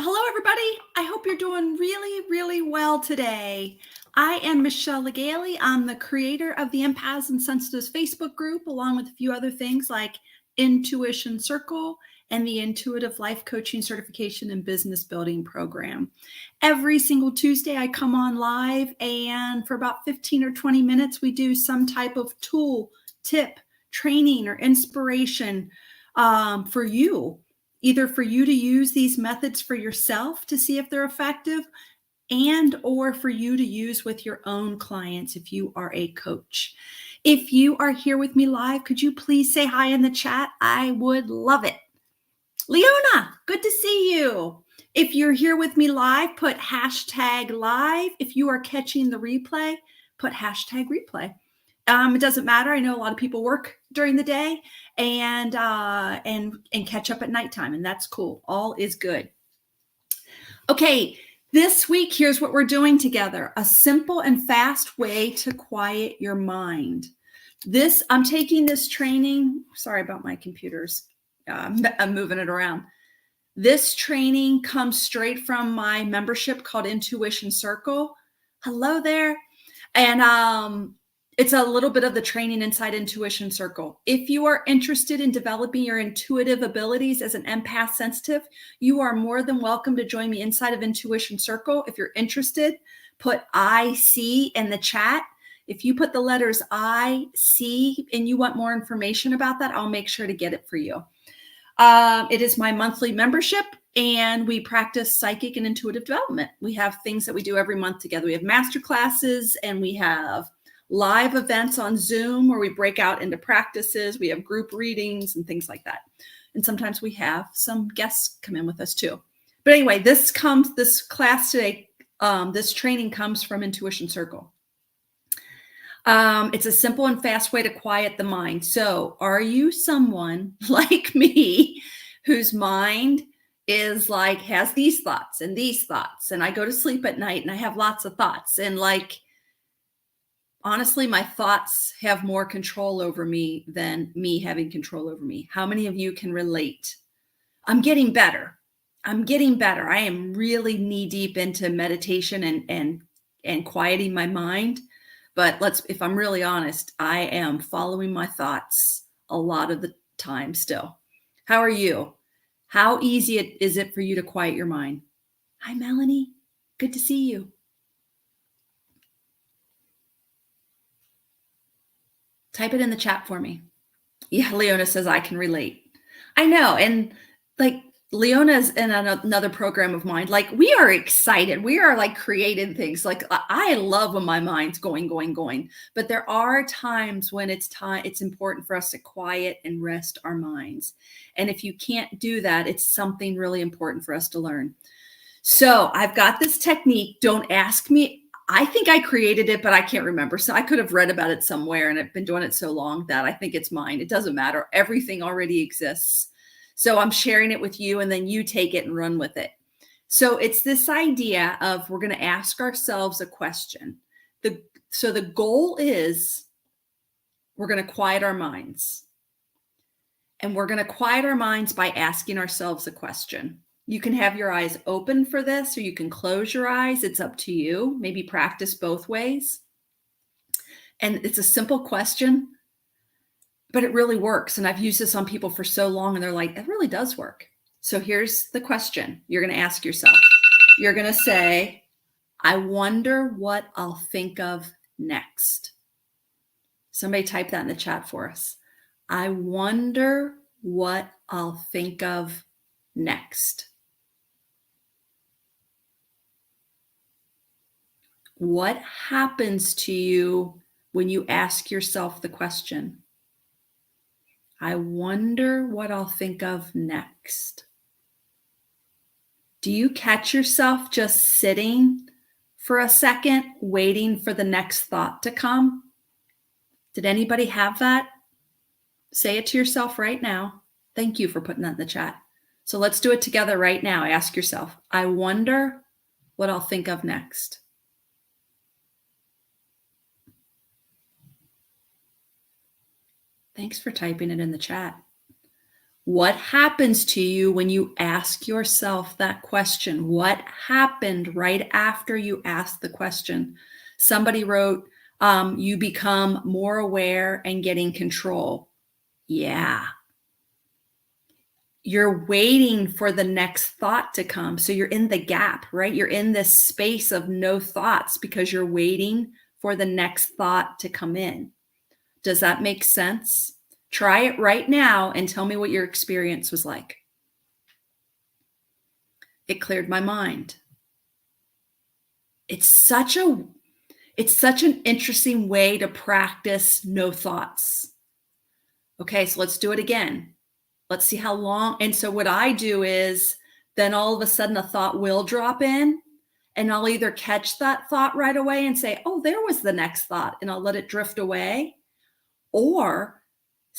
Hello, everybody. I hope you're doing really, really well today. I am Michelle Legaly. I'm the creator of the Empaths and Sensitives Facebook group, along with a few other things like Intuition Circle and the Intuitive Life Coaching Certification and Business Building Program. Every single Tuesday, I come on live, and for about 15 or 20 minutes, we do some type of tool, tip, training, or inspiration for you. Either for you to use these methods for yourself to see if they're effective, and or for you to use with your own clients if you are a coach. If you are here with me live, could you please say hi in the chat? I would love it. Leona, good to see you. If you're here with me live, put hashtag live. If you are catching the replay, put hashtag replay. It doesn't matter. I know a lot of people work during the day and catch up at nighttime, and that's cool. All is good. Okay, this week, here's what we're doing together. A simple and fast way to quiet your mind. I'm taking this training. Sorry about my computers. I'm moving it around. This training comes straight from my membership called Intuition Circle. Hello there. And it's a little bit of the training inside Intuition Circle. If you are interested in developing your intuitive abilities as an empath sensitive, you are more than welcome to join me inside of Intuition Circle. If you're interested, put IC in the chat. If you put the letters IC and you want more information about that, I'll make sure to get it for you. It is my monthly membership, and we practice psychic and intuitive development. We have things that we do every month together. We have master classes, and we have live events on Zoom where we break out into practices. We have group readings and things like that. And sometimes we have some guests come in with us too. But anyway, this class today, this training comes from Intuition Circle. It's a simple and fast way to quiet the mind. So are you someone like me whose mind is like, has these thoughts and these thoughts, and I go to sleep at night and I have lots of thoughts, and like, honestly, my thoughts have more control over me than me having control over me? How many of you can relate? I'm getting better. I am really knee deep into meditation and quieting my mind. But if I'm really honest, I am following my thoughts a lot of the time still. How are you? How easy is it for you to quiet your mind? Hi, Melanie. Good to see you. Type it in the chat for me. Yeah, Leona says I can relate. I know. And like, Leona's in another program of mine. Like, we are excited. We are like creating things. Like, I love when my mind's going. But there are times when it's important for us to quiet and rest our minds. And if you can't do that, it's something really important for us to learn. So I've got this technique. Don't ask me. I think I created it, but I can't remember. So I could have read about it somewhere, and I've been doing it so long that I think it's mine. It doesn't matter. Everything already exists. So I'm sharing it with you, and then you take it and run with it. So it's this idea of, we're going to ask ourselves a question. So the goal is, we're going to quiet our minds. And we're going to quiet our minds by asking ourselves a question. You can have your eyes open for this, or you can close your eyes. It's up to you. Maybe practice both ways. And it's a simple question, but it really works. And I've used this on people for so long, and they're like, it really does work. So here's the question you're going to ask yourself. You're going to say, I wonder what I'll think of next. Somebody type that in the chat for us. I wonder what I'll think of next. What happens to you when you ask yourself the question? I wonder what I'll think of next. Do you catch yourself just sitting for a second, waiting for the next thought to come? Did anybody have that? Say it to yourself right now. Thank you for putting that in the chat. So let's do it together right now. Ask yourself, I wonder what I'll think of next. Thanks for typing it in the chat. What happens to you when you ask yourself that question? What happened right after you asked the question? Somebody wrote, you become more aware and getting control. Yeah. You're waiting for the next thought to come. So you're in the gap, right? You're in this space of no thoughts because you're waiting for the next thought to come in. Does that make sense? Try it right now and tell me what your experience was like. It cleared my mind. It's such an interesting way to practice no thoughts. Okay, so let's do it again. Let's see how long. And so what I do is then all of a sudden a thought will drop in, and I'll either catch that thought right away and say, oh, there was the next thought, and I'll let it drift away. Or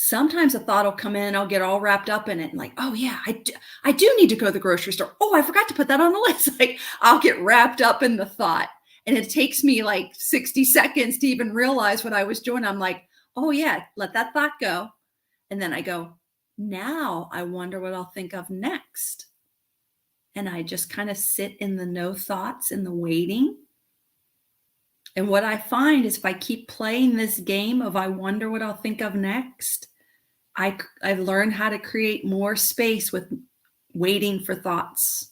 sometimes a thought will come in, I'll get all wrapped up in it and like, oh yeah, I do need to go to the grocery store. Oh, I forgot to put that on the list. Like I'll get wrapped up in the thought, and it takes me like 60 seconds to even realize what I was doing. I'm like, oh yeah, let that thought go. And then I go, now I wonder what I'll think of next. And I just kind of sit in the no thoughts, in the waiting. And what I find is if I keep playing this game of I wonder what I'll think of next, I've learned how to create more space with waiting for thoughts.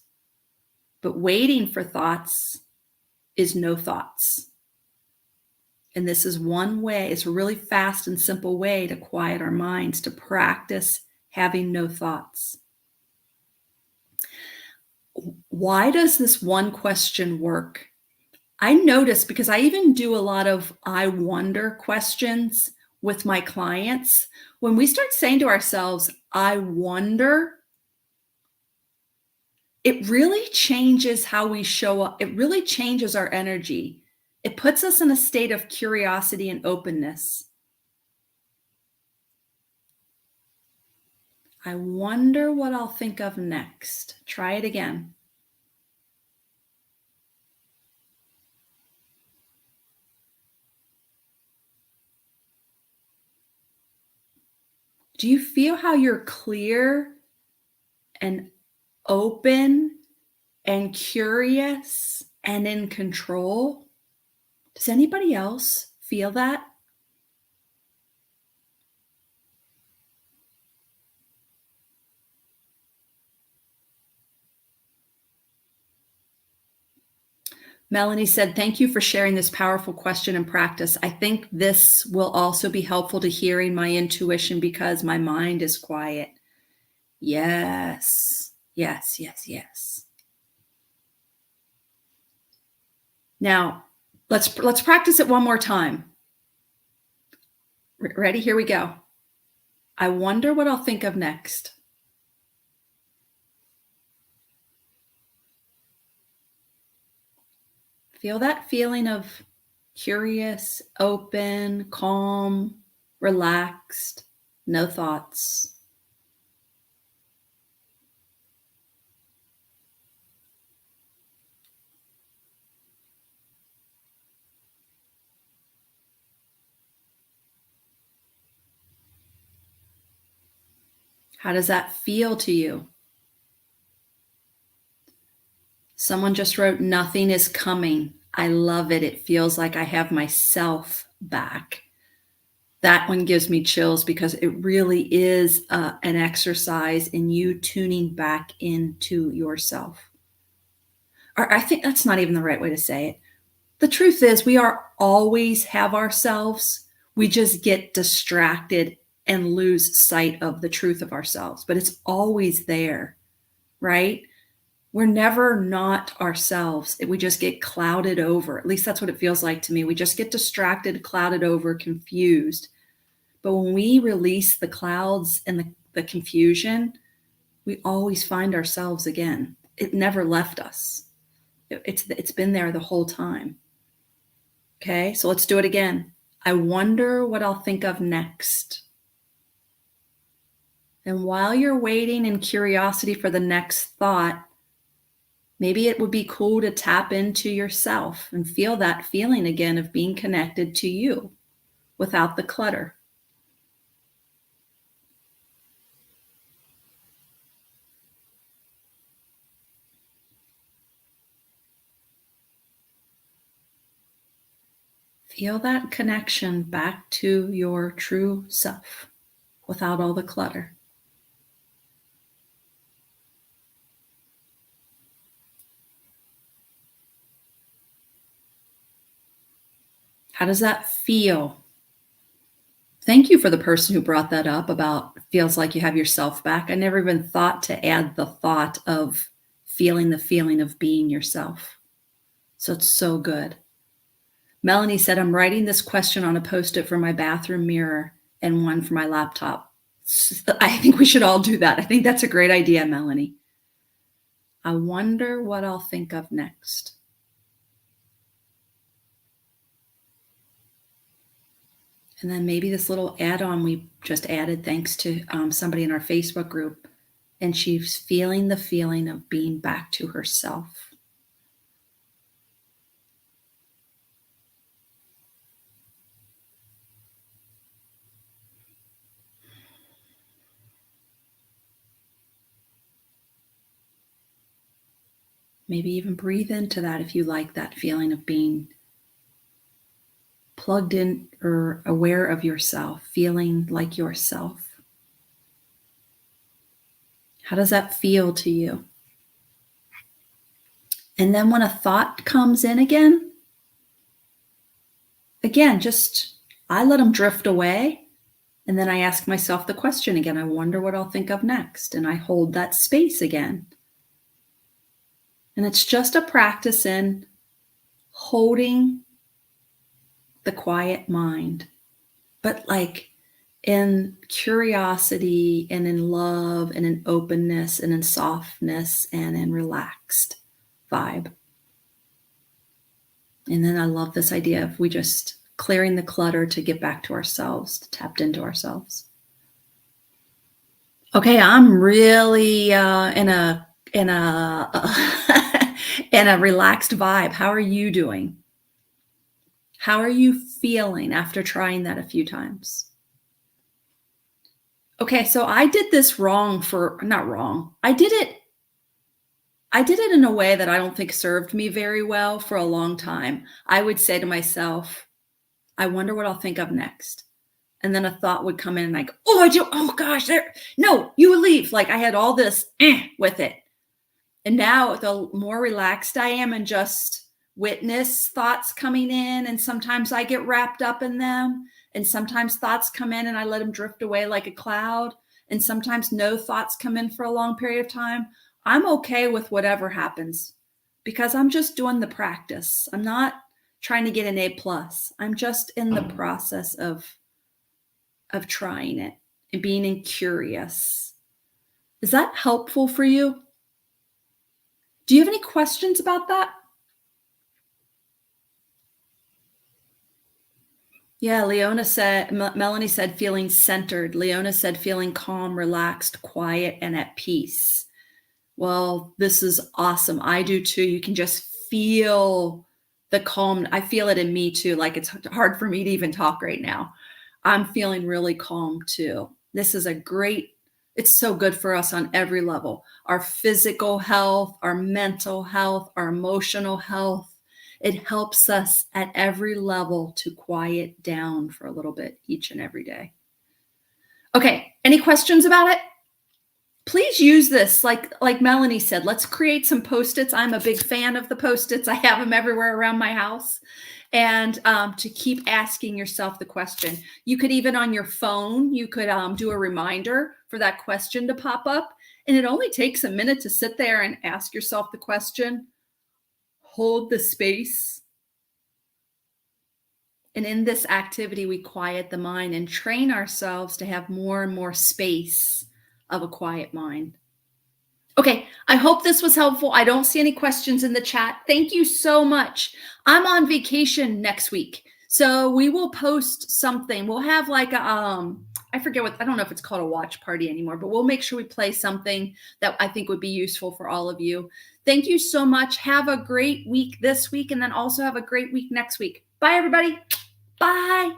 But waiting for thoughts is no thoughts. And this is one way, it's a really fast and simple way to quiet our minds, to practice having no thoughts. Why does this one question work? I notice because I even do a lot of I wonder questions with my clients. When we start saying to ourselves, I wonder, it really changes how we show up. It really changes our energy. It puts us in a state of curiosity and openness. I wonder what I'll think of next. Try it again. Do you feel how you're clear and open and curious and in control? Does anybody else feel that? Melanie said, thank you for sharing this powerful question and practice. I think this will also be helpful to hearing my intuition because my mind is quiet. Yes, yes, yes, yes. Now, let's practice it one more time. Ready? Here we go. I wonder what I'll think of next. Feel that feeling of curious, open, calm, relaxed, no thoughts. How does that feel to you? Someone just wrote, nothing is coming. I love it. It feels like I have myself back. That one gives me chills because it really is an exercise in you tuning back into yourself. Or I think that's not even the right way to say it. The truth is we are always have ourselves. We just get distracted and lose sight of the truth of ourselves, but it's always there, right? We're never not ourselves. We just get clouded over. At least that's what it feels like to me. We just get distracted, clouded over, confused. But when we release the clouds and the confusion, we always find ourselves again. It never left us. It's been there the whole time. Okay, so let's do it again. I wonder what I'll think of next. And while you're waiting in curiosity for the next thought, maybe it would be cool to tap into yourself and feel that feeling again of being connected to you without the clutter. Feel that connection back to your true self without all the clutter. How does that feel? Thank you for the person who brought that up about feels like you have yourself back. I never even thought to add the thought of feeling the feeling of being yourself. So it's so good. Melanie said, I'm writing this question on a Post-it for my bathroom mirror and one for my laptop. I think we should all do that. I think that's a great idea, Melanie. I wonder what I'll think of next. And then maybe this little add-on we just added thanks to somebody in our Facebook group, and she's feeling the feeling of being back to herself. Maybe even breathe into that if you like that feeling of being plugged in or aware of yourself, feeling like yourself. How does that feel to you? And then when a thought comes in again, just I let them drift away. And then I ask myself the question again. I wonder what I'll think of next. And I hold that space again. And it's just a practice in holding the quiet mind, but like in curiosity and in love and in openness and in softness and in relaxed vibe. And then I love this idea of we just clearing the clutter to get back to ourselves, to tapped into ourselves. Okay, I'm really in a in a relaxed vibe. How are you doing? How are you feeling after trying that a few times? Okay, so I did this wrong not wrong. I did it in a way that I don't think served me very well for a long time. I would say to myself, I wonder what I'll think of next. And then a thought would come in and like, oh gosh, no, you would leave. Like I had all this with it. And now the more relaxed I am and just witness thoughts coming in, and sometimes I get wrapped up in them, and sometimes thoughts come in and I let them drift away like a cloud, and sometimes no thoughts come in for a long period of time. I'm okay with whatever happens because I'm just doing the practice. I'm not trying to get an A+. I'm just in the process of trying it and being curious. Is that helpful for you? Do you have any questions about that? Yeah, Melanie said feeling centered. Leona said feeling calm, relaxed, quiet, and at peace. Well, this is awesome. I do too. You can just feel the calm. I feel it in me too. Like it's hard for me to even talk right now. I'm feeling really calm too. This is it's so good for us on every level. Our physical health, our mental health, our emotional health. It helps us at every level to quiet down for a little bit each and every day. Okay, any questions about it? Please use this, like Melanie said, let's create some Post-its. I'm a big fan of the Post-its. I have them everywhere around my house. And to keep asking yourself the question. You could even on your phone, you could do a reminder for that question to pop up. And it only takes a minute to sit there and ask yourself the question, hold the space. And in this activity, we quiet the mind and train ourselves to have more and more space of a quiet mind. Okay, I hope this was helpful. I don't see any questions in the chat. Thank you so much. I'm on vacation next week, so we will post something. We'll have like a, I don't know if it's called a watch party anymore, but we'll make sure we play something that I think would be useful for all of you. Thank you so much. Have a great week this week, and then also have a great week next week. Bye, everybody. Bye.